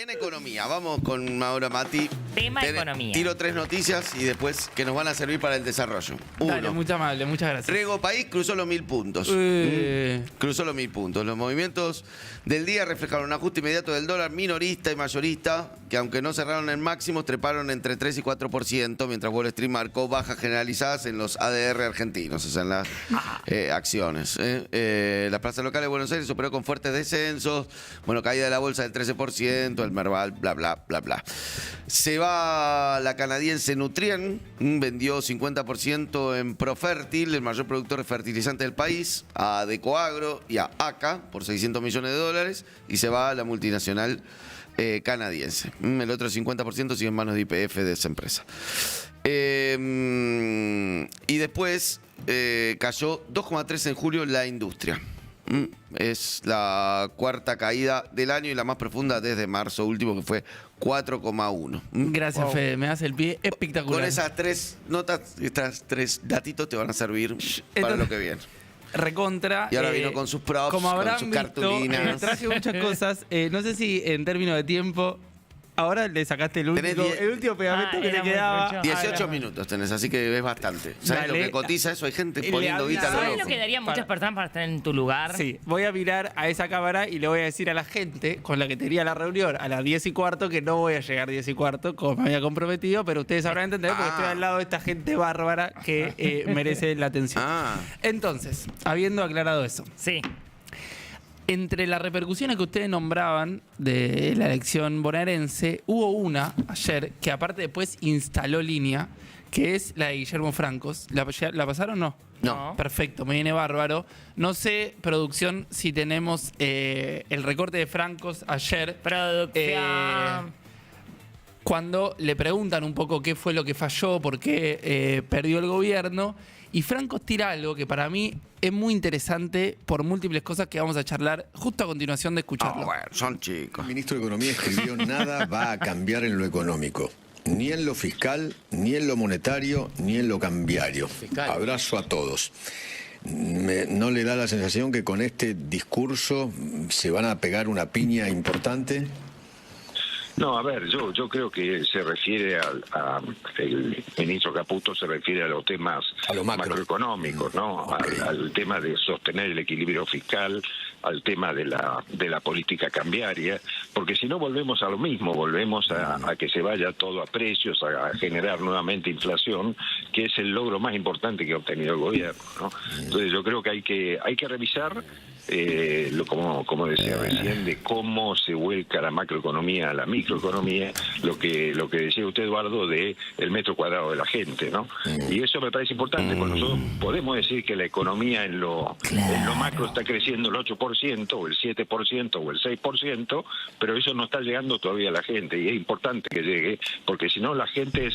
Mañana economía. Vamos con Maura Mati. Tema economía. Tiro 3 noticias y después que nos van a servir para el desarrollo. Dale, Uno. muy amable, muchas gracias. Riego País cruzó los 1000 puntos. Cruzó los 1000 puntos. Los movimientos del día reflejaron un ajuste inmediato del dólar minorista y mayorista, que aunque no cerraron en máximos, treparon entre 3 y 4%, mientras Wall Street marcó bajas generalizadas en los ADR argentinos, o sea, en las acciones. La plaza local de Buenos Aires operó con fuertes descensos, bueno, caída de la bolsa del 13%, el Merval, bla, bla, bla, bla. Se va la canadiense Nutrien, vendió 50% en Profértil, el mayor productor de fertilizante del país, a Decoagro y a ACA por $600 millones, y se va la multinacional canadiense. El otro 50% sigue en manos de YPF de esa empresa. Y después cayó 2,3 en julio la industria. Es la cuarta caída del año y la más profunda desde marzo último, que fue 4,1. Gracias, wow. Fede, me das el pie espectacular. Con esas 3 notas, estas 3 datitos te van a servir para lo que viene. Recontra. Y ahora vino con sus props, como con habrán sus visto, cartulinas. traje muchas cosas. No sé si en términos de tiempo, ahora le sacaste el último pegamento que te quedaba. 18 minutos tenés, así que es bastante. ¿Sabes lo que cotiza eso? Hay gente poniendo guita a lo ¿Sabes loco. lo que darían muchas personas para estar en tu lugar? Sí, voy a mirar a esa cámara y le voy a decir a la gente con la que tenía la reunión a las 10:15 que no voy a llegar 10:15 como me había comprometido, pero ustedes sabrán entender porque estoy al lado de esta gente bárbara que merece la atención. Entonces, habiendo aclarado eso. Sí. Entre las repercusiones que ustedes nombraban de la elección bonaerense, hubo una ayer que aparte después instaló línea, que es la de Guillermo Francos. ¿La pasaron o no? No. Perfecto, me viene bárbaro. No sé, producción, si tenemos el recorte de Francos ayer. Producción. Cuando le preguntan un poco qué fue lo que falló, por qué perdió el gobierno. Y Francos tira algo que para mí es muy interesante por múltiples cosas que vamos a charlar justo a continuación de escucharlo. Bueno, son chicos. El ministro de Economía escribió: nada va a cambiar en lo económico. Ni en lo fiscal, ni en lo monetario, ni en lo cambiario. Abrazo a todos. ¿No le da la sensación que con este discurso se van a pegar una piña importante? No, a ver, yo creo que se refiere el ministro Caputo se refiere a los temas macroeconómicos, ¿no? Okay. Al tema de sostener el equilibrio fiscal, al tema de la política cambiaria, porque si no volvemos a lo mismo, volvemos a que se vaya todo a precios, a generar nuevamente inflación, que es el logro más importante que ha obtenido el gobierno, ¿no? Entonces yo creo que hay que revisar, como decía recién, de cómo se vuelca la macroeconomía a la microeconomía, lo que decía usted, Eduardo, de el metro cuadrado de la gente, ¿no? Y eso me parece importante, porque nosotros podemos decir que la economía en lo macro está creciendo el 8%, o el 7%, o el 6%, pero eso no está llegando todavía a la gente, y es importante que llegue, porque si no la gente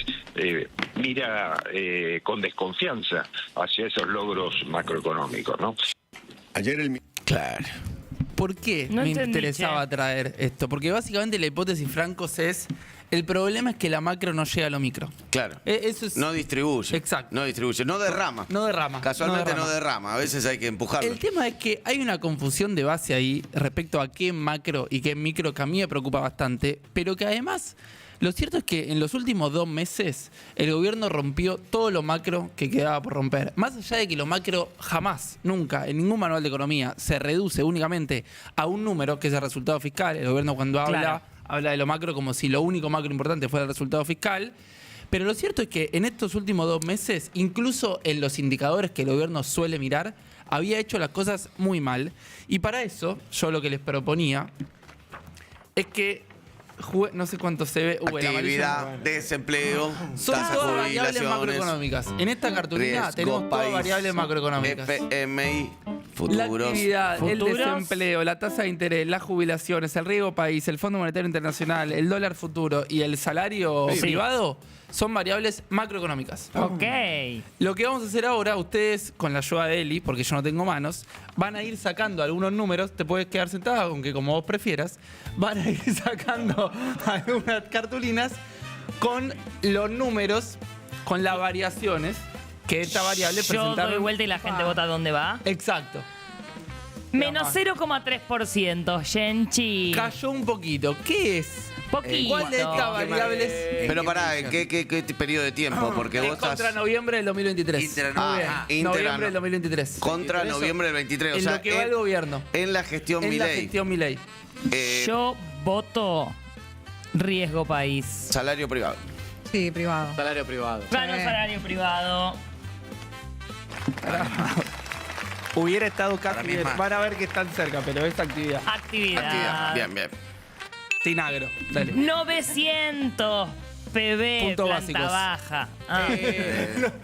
mira con desconfianza hacia esos logros macroeconómicos, ¿no? Ayer Claro. ¿Por qué No me entendí, interesaba traer esto? Porque básicamente la hipótesis Francos es: el problema es que la macro no llega a lo micro. Claro. Eso es, No distribuye. Exacto. No distribuye. No derrama. No derrama. Casualmente no derrama. A veces hay que empujarlo. El tema es que hay una confusión de base ahí respecto a qué macro y qué micro, que a mí me preocupa bastante, pero que además lo cierto es que en los últimos 2 meses el gobierno rompió todo lo macro que quedaba por romper. Más allá de que lo macro jamás, nunca, en ningún manual de economía se reduce únicamente a un número, que es el resultado fiscal. El gobierno cuando habla de lo macro como si lo único macro importante fuera el resultado fiscal. Pero lo cierto es que en estos últimos 2 meses, incluso en los indicadores que el gobierno suele mirar, había hecho las cosas muy mal. Y para eso, yo lo que les proponía es que no sé cuánto se ve. Actividad, desempleo, son tasas todas de variables jubilaciones, macroeconómicas. En esta cartulina riesgo tenemos todas país, variables macroeconómicas. FMI, La futuros. actividad, el Futuros. desempleo, la tasa de interés, las jubilaciones, el riesgo país, el Fondo Monetario Internacional, el dólar futuro y el salario privado son variables macroeconómicas. Ok. Lo que vamos a hacer ahora, ustedes, con la ayuda de Eli, porque yo no tengo manos, van a ir sacando algunos números. Te puedes quedar sentado, aunque como vos prefieras. Van a ir sacando algunas cartulinas con los números, con las variaciones que esta variable Yo presentaron. doy vuelta y la gente vota dónde va. Exacto. Menos 0,3%, Genchi. Cayó un poquito. ¿Qué es? Poquito. ¿Cuál de estas variables? Pero pará, ¿en qué periodo de tiempo? Porque Es vos estás contra noviembre del 2023. Interano. Noviembre del 2023. contra Por eso, noviembre del 23. O en sea, lo que va el gobierno. en la gestión En la Milei. gestión Milei. Yo voto riesgo país. Salario privado. Sí, privado. Salario privado. Claro, salario privado. Hubiera estado casi. Para mí es más. Van a ver que están cerca, pero es actividad. Actividad. Actividad. Bien, bien. Sin agro. Dale. 900 PB, Puntos planta básicos. baja.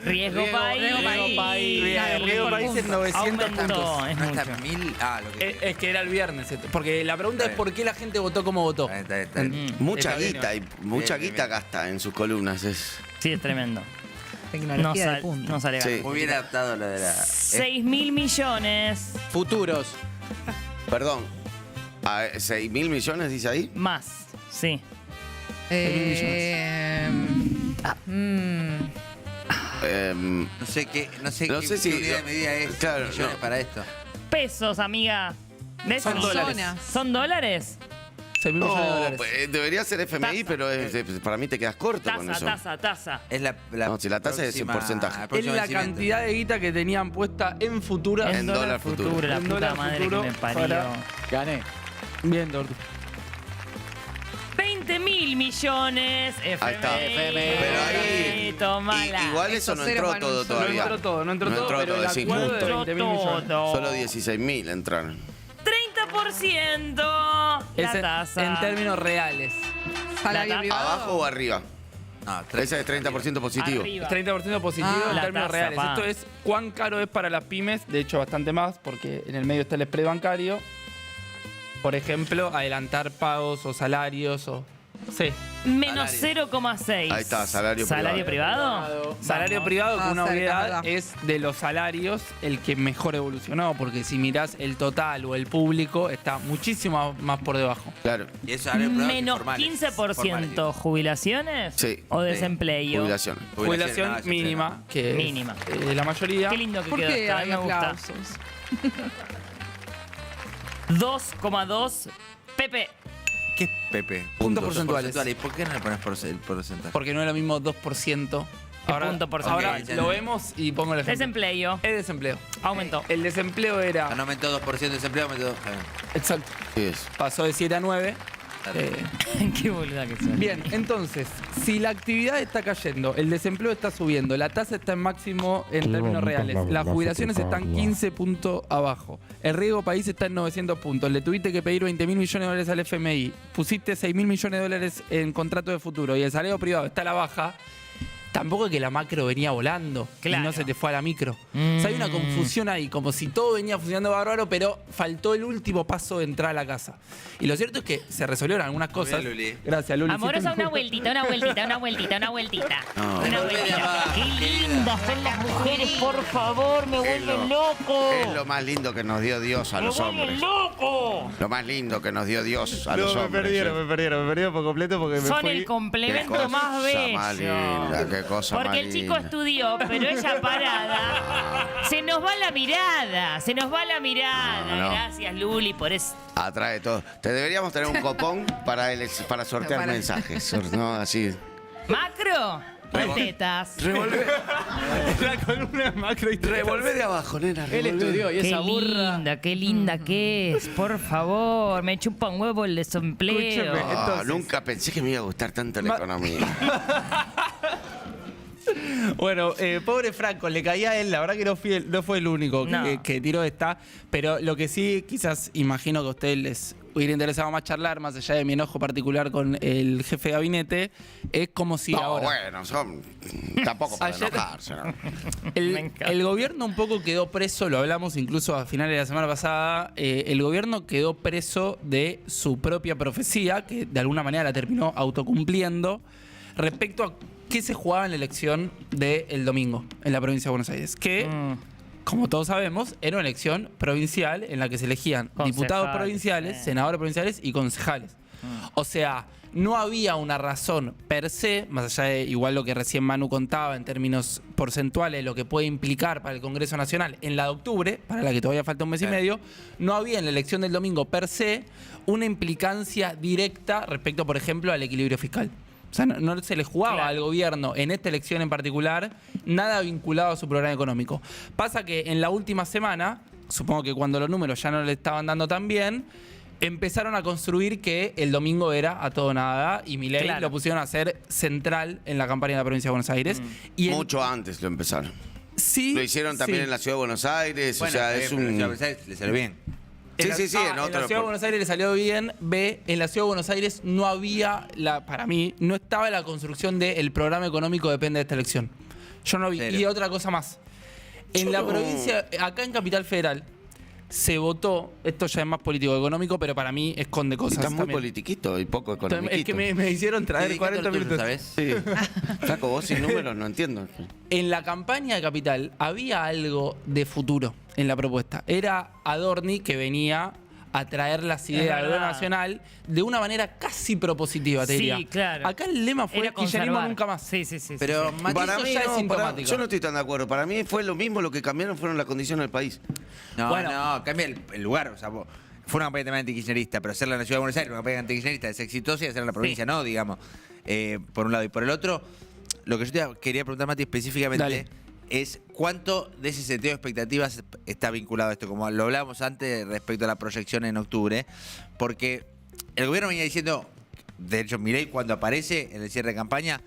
Riesgo país. Riesgo país. Bien, Dale, riesgo por país es punto. 900 Aumentó, puntos. es No está mucho. 1000. Lo que. Es que era el viernes. Porque la pregunta es Está por qué la gente votó como votó. Está bien. Mucha Está bien, guita, y mucha bien, guita bien. gasta en sus columnas. Sí, es tremendo. No, Tecnología de punta. no sale Sí. ganando. Hubiera adaptado lo de la. 6.000 millones Futuros. Perdón. ¿6.000 millones dice ahí? más. Sí. No sé qué No sé si- unidad de medida es claro, millones no. para esto. Pesos, amiga. ¿Ves? Son dólares. ¿Son dólares? 6.000 millones de No, dólares. pues, debería ser FMI, Tasa. pero para mí te quedas corto con eso. Tasa. Es la No, si la tasa es el próxima- porcentaje. el Es próximo la vencimiento. cantidad de guita que tenían puesta en futuras. En dólar futuro. La En puta dólar madre futuro que me parió. para- Gané. Bien, Dortu. 20.000 millones. Ahí está. FMI. Pero ahí- Tomala. Igual eso no Esos ceros entró van todo un solo. todavía. No entró todo, pero el sí, acuerdo justo. de 20.000 millones. Todo. Solo 16.000 entraron. 30% la Es tasa. en términos reales. Salario La- privado. ¿Abajo o arriba? No, Ese es 30% positivo. Arriba. 30% positivo Ah. en La términos tasa, reales. pa. Esto es cuán caro es para las pymes, de hecho bastante más, porque en el medio está el spread bancario. Por ejemplo, adelantar pagos o salarios o... Sí. Menos Salario. 0,6. Ahí está, salario privado. Salario Vamos. privado, que una cerca, obviedad verdad. es de los salarios el que mejor evolucionó, porque si mirás el total o el público, está muchísimo más por debajo. Claro. Y eso salario privado Menos formales. 15% jubilaciones Sí. o desempleo. Jubilación. Jubilación no, mínima, que Mínima. es la mayoría. Qué lindo que ¿Por quedó qué esto, a mí hay me gusta. aplausos? 2,2 Pepe. ¿Qué es Pepe? Puntos porcentuales. ¿Y por qué no le pones el porcentaje? Porque no es lo mismo 2%. punto porcentual. ahora Ok, ya lo no. vemos y pongo el ejemplo. Desempleo. Es desempleo. Aumentó. El desempleo era... No aumentó 2% de desempleo, aumentó 2%. Exacto. Sí, es. Pasó de 7 a 9. Qué boluda que soy. Bien, entonces, si la actividad está cayendo, el desempleo está subiendo, la tasa está en máximo en términos reales, las jubilaciones están 15 puntos abajo, el riesgo país está en 900 puntos, le tuviste que pedir 20.000 millones de dólares al FMI, pusiste 6.000 millones de dólares en contrato de futuro y el salario privado está a la baja, tampoco es que la macro venía volando Claro. y no se te fue a la micro. O sea, hay una confusión ahí, como si todo venía funcionando bárbaro, pero faltó el último paso de entrar a la casa. Y lo cierto es que se resolvieron algunas cosas. bien, Luli. Gracias, Luli. Amorosa, Hiciste una vueltita. No. Qué lindas son las mujeres, por favor, me vuelven loco. Es lo más lindo que nos dio Dios a Me los vuelven hombres. loco. Lo más lindo que nos dio Dios a los No, me hombres. perdieron por completo porque me Son fui. el Qué complemento cosa más bello. más linda, qué cosa más Porque el chico linda. estudió, pero ella parada. Se nos va la mirada. No. Gracias, Luli, por eso. Atrae todo. Te deberíamos tener un copón para sortear Para- mensajes. ¿No? Así. Macro o tetas. la columna macro y Revolvé de abajo, nena. Él estudió y Qué esa burra. linda que es, por favor. Me chupa un huevo el desempleo. Escúcheme. Entonces- Nunca pensé que me iba a gustar tanto la economía. Bueno, pobre Franco, le caía a él, la verdad que no fue el único No. que tiró esta, pero lo que sí, quizás imagino que a ustedes les hubiera interesado más charlar, más allá de mi enojo particular con el jefe de gabinete, es como si No, ahora... bueno, tampoco para Ayer- enojarse. ¿no? Me encanta. El gobierno un poco quedó preso, lo hablamos incluso a finales de la semana pasada, el gobierno quedó preso de su propia profecía, que de alguna manera la terminó autocumpliendo, respecto a qué se jugaba en la elección del domingo en la provincia de Buenos Aires. Que, como todos sabemos, era una elección provincial en la que se elegían Concejales, diputados provinciales, sí. senadores provinciales y concejales. O sea, no había una razón per se, más allá de igual lo que recién Manu contaba en términos porcentuales, lo que puede implicar para el Congreso Nacional en la de octubre, para la que todavía falta un mes y medio, no había en la elección del domingo per se una implicancia directa respecto, por ejemplo, al equilibrio fiscal. O sea, no se le jugaba al gobierno en esta elección en particular nada vinculado a su programa económico. Pasa que en la última semana, supongo que cuando los números ya no le estaban dando tan bien, empezaron a construir que el domingo era a todo nada y Milei lo pusieron a ser central en la campaña de la provincia de Buenos Aires. Y Mucho antes lo empezaron. Sí. Lo hicieron también en la ciudad de Buenos Aires. Bueno, o sea, es un. le salió bien. Sí, En la en ciudad otro. de Buenos Aires le salió bien. B, en la ciudad de Buenos Aires no había, para mí, no estaba la construcción del programa económico depende de esta elección. Yo no vi. Cero. Y otra cosa más. En la provincia, acá en Capital Federal, se votó, esto ya es más político-económico, pero para mí esconde cosas. Estás muy también. politiquito y poco económico. Es que me hicieron traer Dedicate a 40 lo tuyo, minutos. ¿sabes? Sí. Flaco, vos sin números no entiendo. En la campaña de Capital había algo de futuro en la propuesta. Era Adorni que venía a traer las ideas del gobierno nacional de una manera casi propositiva, te Sí, diría. claro. Acá el lema fue Era kirchnerismo conservar. nunca más. Sí, sí, sí. Pero sí. Mati, Para eso mí ya es no, sintomático. yo no estoy tan de acuerdo. Para mí fue lo mismo, lo que cambiaron fueron las condiciones del país. no, Bueno. no, cambia el lugar. O sea, fue una campaña también antikirchnerista, pero hacerla en la ciudad de Buenos Aires, una campaña antikirchnerista es exitosa y hacerla en la provincia no, digamos. Por un lado. Y por el otro, lo que yo te quería preguntar, Mati, específicamente Dale. es cuánto de ese sentido de expectativas está vinculado a esto, como lo hablábamos antes respecto a la proyección en octubre, porque el gobierno venía diciendo, de hecho, Milei cuando aparece en el cierre de campaña,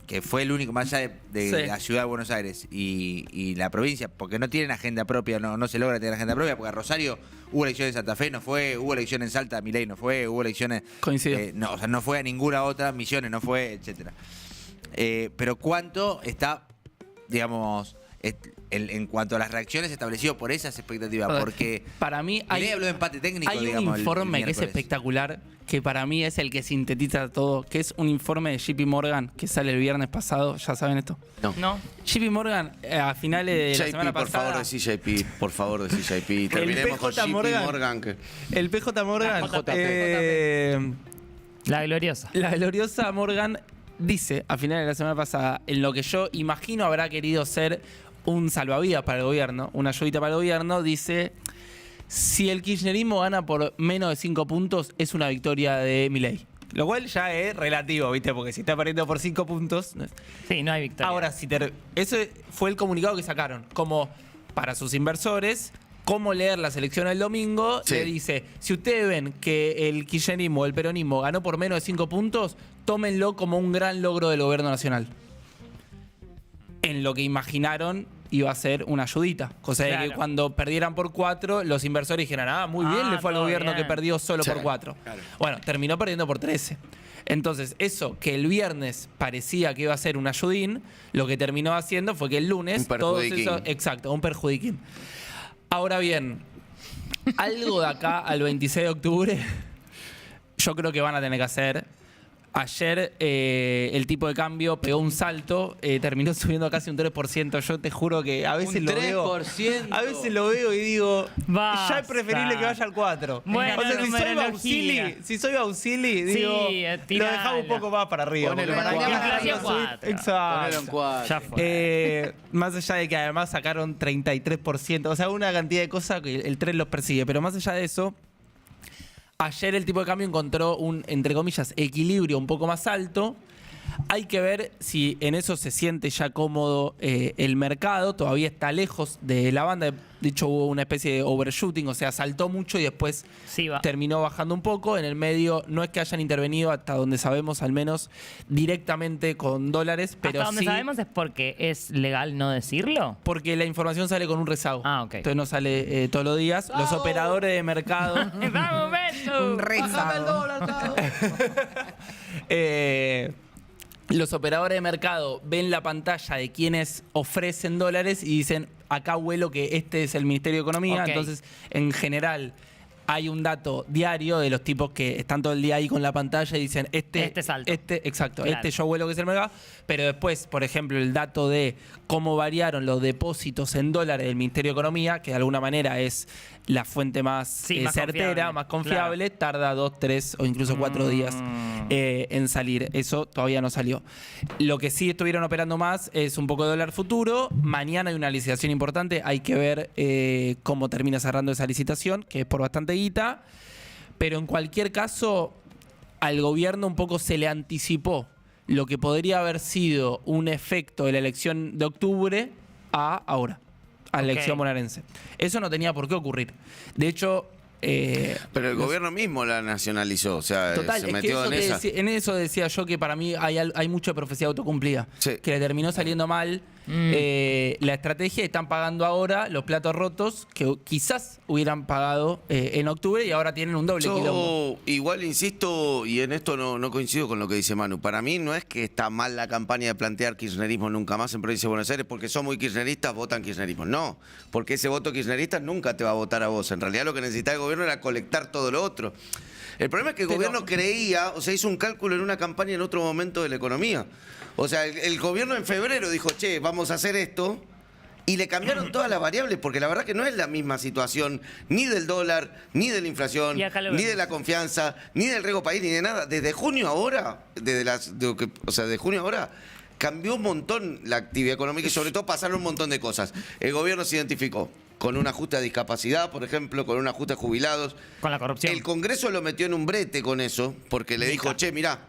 que fue el único más allá de Sí. la ciudad de Buenos Aires y la provincia, porque no tienen agenda propia, no se logra tener agenda propia, porque a Rosario hubo elecciones en Santa Fe, no fue, hubo elecciones en Salta, Milei no fue, hubo elecciones... Coincido. no, o sea, no fue a ninguna otra, Misiones no fue, etcétera. Pero ¿cuánto está, digamos, en cuanto a las reacciones establecido por esas expectativas? Porque para mí Milei habló de empate técnico, hay digamos, un el informe que es miércoles. espectacular, que para mí es el que sintetiza todo, que es un informe de JP Morgan que sale el viernes pasado. ¿Ya saben esto? No. JP Morgan, a finales de la JP, semana por pasada... favor, decí JP. Por favor, decí JP. Terminemos con PJ JP Morgan. Morgan. que- El PJ Morgan, La gloriosa. la gloriosa Morgan dice a finales de la semana pasada, en lo que yo imagino habrá querido ser un salvavidas para el gobierno, una ayudita para el gobierno, dice, si el kirchnerismo gana por menos de 5 puntos, es una victoria de Milei. Lo cual ya es relativo, ¿viste? Porque si está perdiendo por 5 puntos... no es- Sí, no hay victoria. Ahora, eso fue el comunicado que sacaron, como para sus inversores, cómo leer la selección el domingo, Sí. le dice, si ustedes ven que el kirchnerismo o el peronismo ganó por menos de 5 puntos, tómenlo como un gran logro del gobierno nacional. En lo que imaginaron iba a ser una ayudita. Cosa de que Claro. cuando perdieran por 4, los inversores dijeran, muy bien, le fue al todo gobierno bien. que perdió solo Sí, por 4. Bueno, terminó perdiendo por 13. Entonces, eso que el viernes parecía que iba a ser un ayudín, lo que terminó haciendo fue que el lunes Un perjudiquín. exacto, un perjudiquín. Ahora bien, algo de acá al 26 de octubre, yo creo que van a tener que hacer. Ayer el tipo de cambio pegó un salto, terminó subiendo casi un 3%. Yo te juro que a veces Un lo veo. 3%. A veces lo veo y digo, Basta. ya es preferible que vaya al 4. Bueno, o sea, numerología. si soy Bausili, digo, lo tirala. dejamos un poco más para arriba. Ponelo porque en para cuatro. que Inflación subir- 4. Exacto. Ya fue. Más allá de que además sacaron 33%, o sea, una cantidad de cosas que el tren los persigue, pero más allá de eso, ayer el tipo de cambio encontró un, entre comillas, equilibrio un poco más alto. Hay que ver si en eso se siente ya cómodo el mercado. Todavía está lejos de la banda. De hecho, hubo una especie de overshooting, o sea, saltó mucho y después Sí, va. terminó bajando un poco. En el medio no es que hayan intervenido, hasta donde sabemos, al menos directamente con dólares, pero Hasta donde sí sabemos es porque es legal no decirlo. porque la información sale con un rezago. Ah, ok. Entonces no sale todos los días. Los operadores de mercado... ¡Dame un beso! Los operadores de mercado ven la pantalla de quienes ofrecen dólares y dicen, acá huelo que este es el Ministerio de Economía. Ok. Entonces, en general, hay un dato diario de los tipos que están todo el día ahí con la pantalla y dicen, Este es alto. Exacto, Claro. este yo vuelo que es el mercado. Pero después, por ejemplo, el dato de cómo variaron los depósitos en dólares del Ministerio de Economía, que de alguna manera es la fuente más, Sí, más certera, confiable. más confiable, tarda 2, 3 o incluso 4 días en salir. Eso todavía no salió. Lo que sí estuvieron operando más es un poco de dólar futuro. Mañana hay una licitación importante. Hay que ver cómo termina cerrando esa licitación, que es por bastante guita. Pero en cualquier caso, al gobierno un poco se le anticipó lo que podría haber sido un efecto de la elección de octubre a ahora, a la elección bonaerense. Eso no tenía por qué ocurrir. De hecho... Pero el gobierno mismo la nacionalizó, o sea, Total, se es que metió eso en esa. en eso decía yo que para mí hay mucha profecía autocumplida. Sí. Que le terminó saliendo mal la estrategia y están pagando ahora los platos rotos que quizás hubieran pagado en octubre y ahora tienen un doble quilombo. Yo igual insisto, y en esto no coincido con lo que dice Manu. Para mí no es que está mal la campaña de plantear kirchnerismo nunca más en Provincia de Buenos Aires porque son muy kirchneristas, votan kirchnerismo. No, porque ese voto kirchnerista nunca te va a votar a vos. En realidad lo que necesita el gobierno era colectar todo lo otro. El problema es que el gobierno creía, o sea, hizo un cálculo en una campaña en otro momento de la economía. O sea, el gobierno en febrero dijo, che, vamos a hacer esto. Y le cambiaron todas las variables, porque la verdad que no es la misma situación ni del dólar, ni de la inflación, Y acá lo ni vemos. de la confianza, ni del riesgo país, ni de nada. Desde junio ahora, de junio ahora, cambió un montón la actividad económica y sobre todo pasaron un montón de cosas. El gobierno se identificó con un ajuste a discapacidad, por ejemplo, con un ajuste a jubilados. Con la corrupción. El Congreso lo metió en un brete con eso, porque le dijo, che, mirá,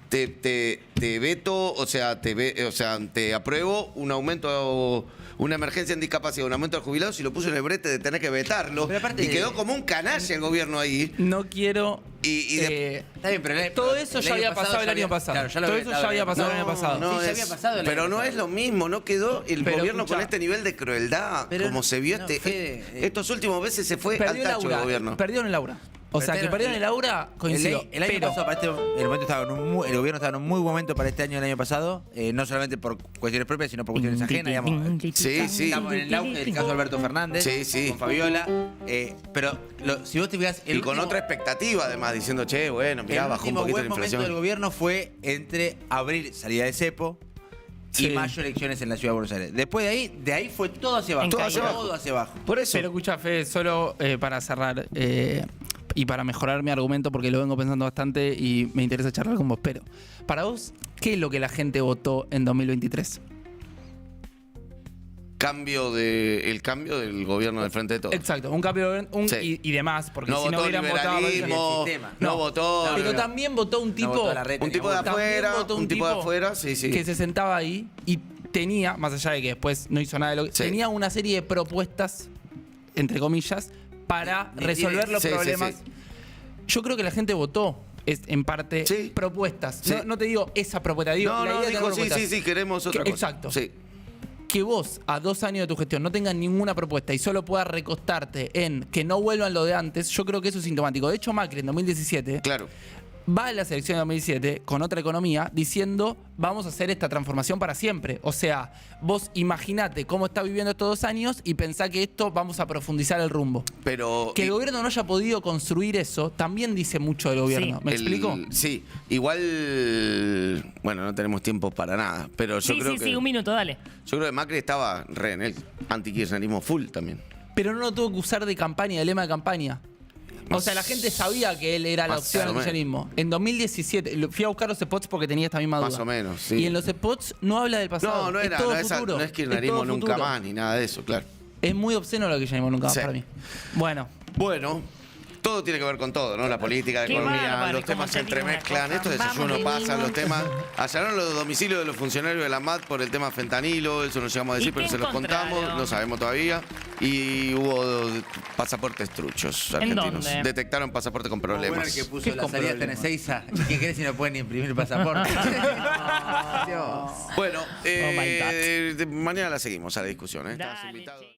te veto, o sea, te apruebo un aumento, una emergencia en discapacidad, un aumento de jubilados y lo puso en el brete de tener que vetarlo. Pero aparte Y de- quedó como un canalla el gobierno ahí. No quiero... Está bien, pero todo eso ya había pasado el año pasado. Claro, ya lo Todo había eso estado ya había el año pasado el año pasado. Sí, ya había pasado el año pero no pasado. es lo mismo, no quedó el Pero gobierno escucha, con este nivel de crueldad, pero como se vio no, Fede, estos últimos veces se fue al Perdió el tacho el aura. gobierno. Perdieron el aura. O sea, que perdieron el aura, coincido. El año pero pasado, para el momento estaba el gobierno estaba en un muy buen momento para este año, el año pasado, no solamente por cuestiones propias, sino por cuestiones ajenas, digamos. Sí, sí. Estamos en el auge del caso de Alberto Fernández, Sí, sí. con Fabiola, pero si vos te fijas... Y con otra expectativa, además, diciendo, che, bueno, mirá, el bajó un último poquito la buen momento inflación. del gobierno fue entre abril, salida de cepo, Sí. y mayo, elecciones en la Ciudad de Buenos Aires. Después de ahí fue todo hacia abajo. Todo hacia abajo. Todo hacia abajo. Por eso. Pero escucha, Fede, solo para cerrar y para mejorar mi argumento, porque lo vengo pensando bastante y me interesa charlar con vos. Pero, para vos, ¿qué es lo que la gente votó en 2023? El cambio del gobierno del Frente de Todos. Exacto, un cambio Sí. y demás, porque No si no votó hubieran votado... liberalismo, el sistema. no votó... Pero también votó un tipo... votó la reta, un tipo de También afuera, votó un tipo de afuera, sí, sí. que se sentaba ahí y tenía, más allá de que después no hizo nada de lo que... Sí. Tenía una serie de propuestas, entre comillas, para resolver los Sí, sí, problemas. sí. Yo creo que la gente votó, en parte, Sí. propuestas. Sí. No te digo esa propuesta, digo No, la idea de dijo, tener sí, propuestas. sí, queremos otra cosa. Exacto. Sí. Que vos, a 2 años de tu gestión, no tengas ninguna propuesta y solo puedas recostarte en que no vuelvan lo de antes, yo creo que eso es sintomático. De hecho, Macri en 2017 Claro. va a la selección de 2017 con otra economía diciendo vamos a hacer esta transformación para siempre. O sea, vos imaginate cómo está viviendo estos 2 años y pensá que esto vamos a profundizar el rumbo. Pero... Que el gobierno no haya podido construir eso también dice mucho del gobierno. Sí. ¿Me explico? Sí, igual, bueno, no tenemos tiempo para nada, pero yo Sí, creo sí, que sí, un minuto, dale. yo creo que Macri estaba re en el antikirchnerismo full también. Pero no lo tuvo que usar de campaña, de lema de campaña. O sea, la gente sabía que él era la Más opción o al menos. kirchnerismo. En 2017, fui a buscar los spots porque tenía esta misma duda. Más o menos, sí. Y en los spots no habla del pasado. No, no era, todo no es, futuro. no es kirchnerismo todo nunca futuro. más ni nada de eso, claro. Es muy obsceno lo que kirchnerismo nunca más Sí. para mí. Bueno, Bueno, todo tiene que ver con todo, ¿no? La política, la Qué economía, bárbaro, los cómo temas se te digo una entremezclan. cosa. Esto de desayuno Vamos, pasa, venimos. los temas. Allanaron los domicilios de los funcionarios de la MAT por el tema fentanilo, eso no llegamos a decir, ¿Y pero qué se los encontraron? contamos, no sabemos todavía. Y hubo pasaportes truchos argentinos. dónde? Detectaron pasaportes con Bueno, problemas. el que puso ¿Qué la con salida problemas? Teneceiza. ¿Y qué crees si no pueden imprimir pasaporte? Dios. Bueno, Oh my God. mañana la seguimos a la discusión. ¿eh? Estás Dale, invitado. che.